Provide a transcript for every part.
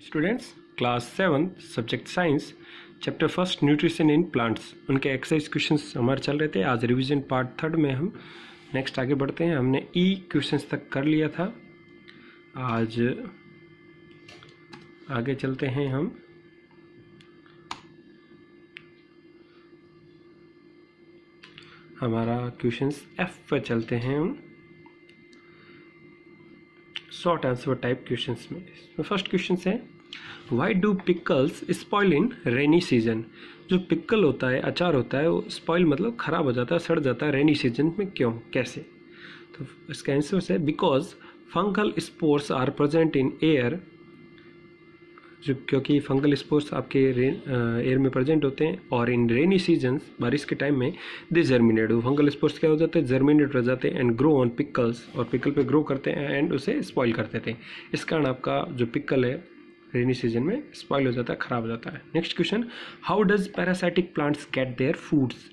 Students class 7 subject science chapter first nutrition in plants उनके exercise questions हमारे चल रहे थे। आज रिवीजन पार्ट थर्ड में हम नेक्स्ट आगे बढ़ते हैं। हमने ई क्वेश्चंस तक कर लिया था, आज आगे चलते हैं हम हमारा क्वेश्चंस एफ पर चलते हैं हम शॉर्ट आंसर टाइप क्वेश्चंस में। फर्स्ट क्वेश्चन है why do pickles spoil in rainy season. जो पिकल होता है, अचार होता है, वो स्पॉइल मतलब खराब हो जाता है, सड़ जाता है रेनी सीजन में। क्यों, कैसे? तो इसका आंसर है because fungal spores are present in air. जो क्योंकि फंगल स्पोर्स आपके एयर में प्रेजेंट होते हैं और इन रेनी सीजन बारिश के टाइम में दे जर्मिनेट। फंगल स्पोर्स क्या हो जाते हैं, जर्मिनेट हो जाते हैं एंड ग्रो ऑन पिकल्स, और पिकल पे ग्रो करते हैं एंड उसे स्पॉइल कर देते हैं। इस कारण आपका जो पिकल है रेनी सीजन में स्पॉइल हो जाता है, खराब हो जाता है। Next question, how does parasitic plants get their foods.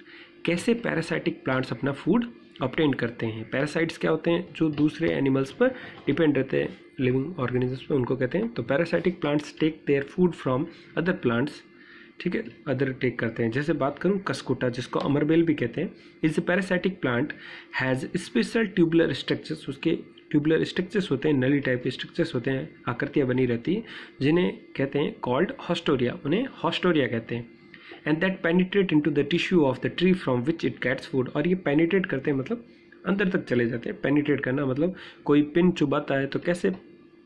कैसे पैरासाइटिक प्लांट्स अपना फूड ऑब्टेन करते हैं। पैरासाइट्स क्या होते हैं, जो दूसरे एनिमल्स पर डिपेंड रहते हैं, लिविंग ऑर्गेनिजम्स पे, उनको कहते हैं। तो parasitic plants take their food from other plants, ठीक है, अदर टेक करते हैं। जैसे बात करूं कस्कुटा, जिसको अमरबेल भी कहते हैं, is a parasitic plant has special tubular structures. उसके ट्यूबुलर स्ट्रक्चर्स होते हैं, नली टाइप के स्ट्रक्चर्स होते हैं, आकृतियाँ बनी रहती हैं, जिन्हें कहते हैं कॉल्ड हॉस्टोरिया, उन्हें हॉस्टोरिया कहते हैं। And that penetrate into the tissue of the tree from which it gets food. और ये पेनिट्रेट करते हैं मतलब अंदर तक चले जाते हैं। पेनिट्रेट करना मतलब कोई पिन चुबाता है तो कैसे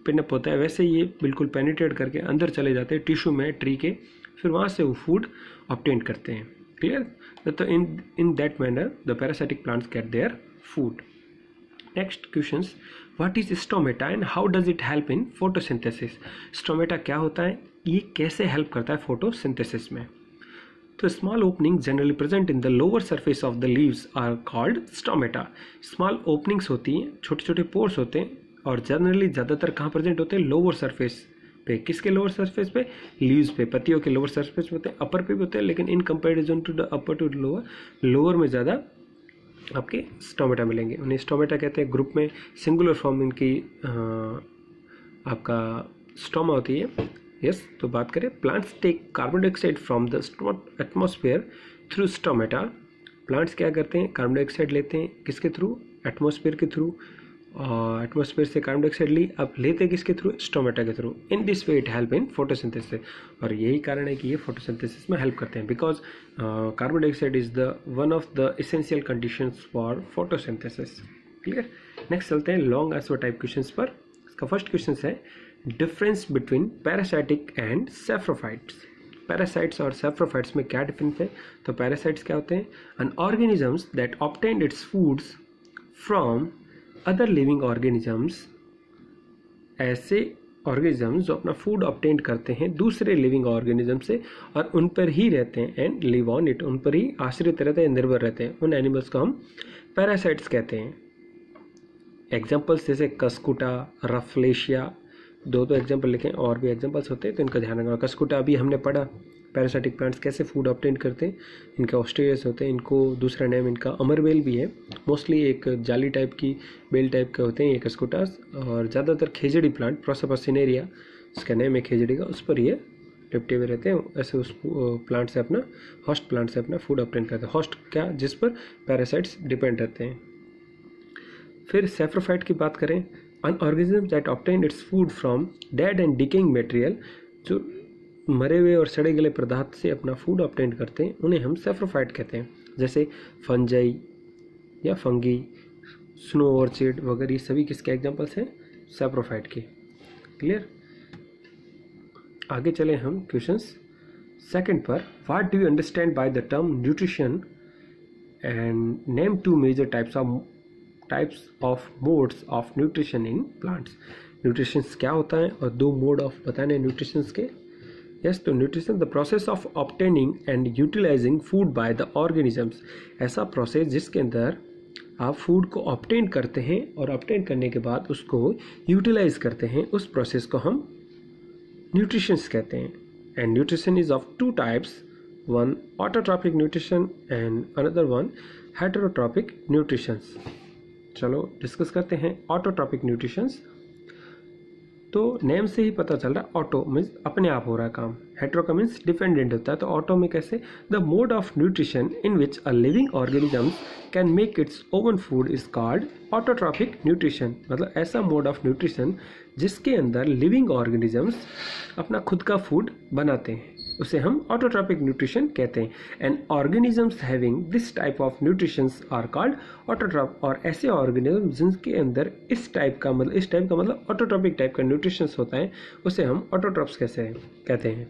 पिनअप होता है, वैसे ये बिल्कुल पेनिट्रेट करके अंदर चले जाते हैं टिश्यू में ट्री के, फिर वहाँ से वो फूड ऑब्टेन करते हैं। क्लियर? तो in that manner the parasitic plants get their food. Next questions, what is stomata and how does it help in photosynthesis. Stomata क्या होता है, ये कैसे हेल्प करता है फोटोसिंथेसिस में। तो small opening generally present in the lower surface of the leaves are called stomata. Small openings होती हैं, छोटे छोटे पोर्स होते हैं, और जनरली ज़्यादातर कहाँ प्रेजेंट होते हैं, लोअर सरफेस पे। किसके लोअर सरफेस पे, लीव्स पे, पत्तियों के लोअर सरफेस पे होते हैं, अपर पे भी होते हैं, लेकिन in comparison to the upper to lower, lower में ज़्यादा आपके स्टोमेटा मिलेंगे। उन्हें स्टोमेटा कहते हैं। ग्रुप में सिंगुलर फॉर्म इनकी आपका स्टोमा होती है। यस, तो बात करें, plants take carbon dioxide from the atmosphere through stomata. Plants क्या करते हैं, कार्बन डाइऑक्साइड लेते हैं, किसके थ्रू, एटमॉस्फेयर के थ्रू। और एटमॉस्फेयर से कार्बन डाइऑक्साइड ली, अब लेते किसके थ्रू, स्टोमेटा के through. In this way it help in photosynthesis. और यही कारण है कि ये फोटोसिंथेसिस में हेल्प करते हैं, because carbon dioxide is the one of the essential conditions for photosynthesis. Clear? Next चलते हैं लॉन्ग आंसर टाइप क्वेश्चंस पर। इसका फर्स्ट क्वेश्चन है difference between parasitic and saprophytes. Parasites और सैप्रोफाइट्स में क्या डिफरेंस है। तो पैरासाइट्स क्या होते हैं, N organisms that obtain it's foods from other living organisms. ऐसे ऑर्गेनिजम्स जो अपना फूड ऑब्टेन करते हैं दूसरे लिविंग ऑर्गेनिज्म से और उन पर ही रहते हैं, एंड लिव ऑन इट, उन पर ही आश्रित रहते हैं, निर्भर रहते हैं, उन एनिमल्स को हम पैरासाइट्स कहते हैं। एग्जाम्पल्स जैसे कस्कुटा, रफलेशिया, दो एग्जाम्पल लिखें, और भी एग्जाम्पल्स होते हैं तो इनका ध्यान रखना। कस्कुटा अभी हमने पढ़ा, पैरासाइटिक प्लांट्स कैसे फूड ऑब्टेन करते हैं, इनके ऑस्ट्रेरियस होते हैं, इनको दूसरा नेम इनका अमरबेल भी है। मोस्टली एक जाली टाइप की बेल टाइप के होते हैं ये कस्कुटास, और ज़्यादातर खेजड़ी प्लांट, प्रोसोपस सिनेरिया इसका नेम है खेजड़ी का, उस पर ये लिपटे हुए रहते हैं। ऐसे उस प्लांट से अपना, होस्ट प्लांट से अपना फूड ऑब्टेन करते हैं। होस्ट क्या, जिस पर पैरासाइट्स डिपेंड रहते हैं। फिर सैप्रोफाइट की बात करें, an organism that obtain its food from dead and decaying material, जो मरे हुए और सड़े गले पदार्थ से अपना फूड ऑब्टेन करते हैं, उन्हें हम सैप्रोफाइट कहते हैं। जैसे फंजाई या फंगी, स्नो ऑर्चिड वगैरह, ये सभी किसके एग्जांपल्स हैं, सैप्रोफाइट के। क्लियर? आगे चले हम क्वेश्चंस सेकंड पर। What do you understand by the term nutrition and name two major types of modes of nutrition in plants. Nutrition क्या होता है और दो मोड ऑफ बताने न्यूट्रिशन के। यस, तो nutrition the process of obtaining and utilising food by the organisms. ऐसा process जिसके अंदर आप फूड को ऑब्टेन करते हैं और ऑब्टेन करने के बाद उसको यूटिलाइज करते हैं, उस प्रोसेस को हम न्यूट्रिशंस कहते हैं। And nutrition is of two types, one autotrophic nutrition and another one heterotrophic nutritions. चलो डिस्कस करते हैं ऑटोट्रॉपिक न्यूट्रिशंस। तो नेम से ही पता चल रहा है ऑटो मीन्स अपने आप हो रहा है काम, हेट्रो का मीन्स डिपेंडेंट होता है। तो ऑटो में कैसे, the mode of nutrition in which a living organism can make it's own food is called autotrophic nutrition. मतलब ऐसा मोड ऑफ न्यूट्रिशन जिसके अंदर लिविंग ऑर्गेनिजम्स अपना खुद का फूड बनाते हैं, उसे हम ऑटोट्रॉपिक न्यूट्रिशन कहते हैं। And organisms having this type of nutritions are called autotroph. और ऐसे ऑर्गेनिज्म जिनके अंदर इस टाइप का मतलब ऑटोट्रॉपिक टाइप का न्यूट्रिशंस होता है, उसे हम ऑटोट्रॉप्स कैसे कहते हैं।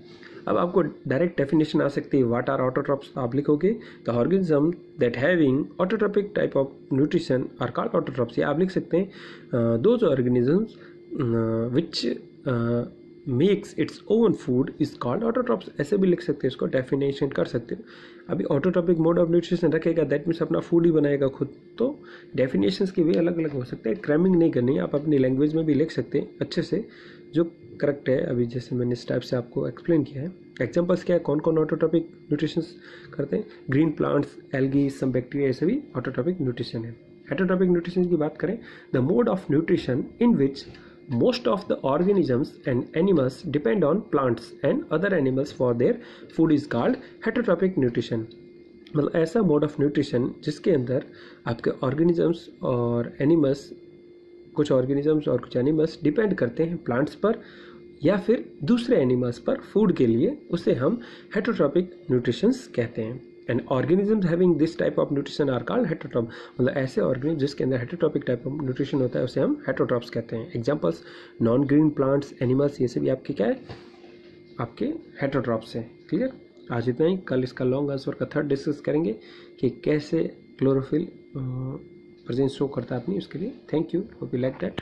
अब आपको डायरेक्ट डेफिनेशन आ सकती है, व्हाट आर ऑटोट्रॉप्स आप लिखोगे तो organism that having autotrophic type of nutrition are called autotrophs. ये आप लिख सकते हैं those organisms which makes its own food is called autotrophs. ऐसे भी लिख सकते हैं, इसको डेफिनेशन कर सकते हो। अभी ऑटोट्रॉपिक मोड ऑफ न्यूट्रिशन रखेगा दैट मीन्स अपना फूड ही बनाएगा खुद। तो डेफिनेशंस के वे अलग अलग हो सकते हैं, क्रैमिंग नहीं करनी है, आप अपनी लैंग्वेज में भी लिख सकते हैं अच्छे से जो करेक्ट है। अभी जैसे मैंने इस टाइप से आपको एक्सप्लेन किया है। एग्जांपल्स क्या है, कौन कौन ऑटोट्रॉपिक न्यूट्रिशंस करते हैं, green plants, algae, some bacteria, ऐसे भी ऑटोट्रॉपिक न्यूट्रिशन है। हेटेरोट्रॉपिक न्यूट्रिशन की बात करें, the mode of nutrition in which most of the organisms and animals depend on plants and other animals for their food is called heterotrophic nutrition। मतलब ऐसा mode of nutrition जिसके अंदर आपके organisms और animals, कुछ ऑर्गेनिजम्स और कुछ animals depend करते हैं प्लांट्स पर या फिर दूसरे एनिमल्स पर फूड के लिए, उसे हम हेटरोट्रॉपिक न्यूट्रिशंस कहते हैं। And organisms having this type of nutrition are called heterotroph. मतलब ऐसे ऑर्गेनिज्म जिसके अंदर हेटरोट्रॉपिक टाइप ऑफ न्यूट्रिशन होता है उसे हम हेटरोट्रॉप्स कहते हैं। Examples non green plants, animals, ये सभी आपके क्या है, आपके हेटरोट्रॉप्स हैं। क्लियर, आज इतना ही। कल इसका लॉन्ग आंसर का थर्ड डिस्कस करेंगे कि कैसे क्लोरोफिल प्रेजेंस शो करता है अपनी, उसके लिए। Thank you, hope you like that.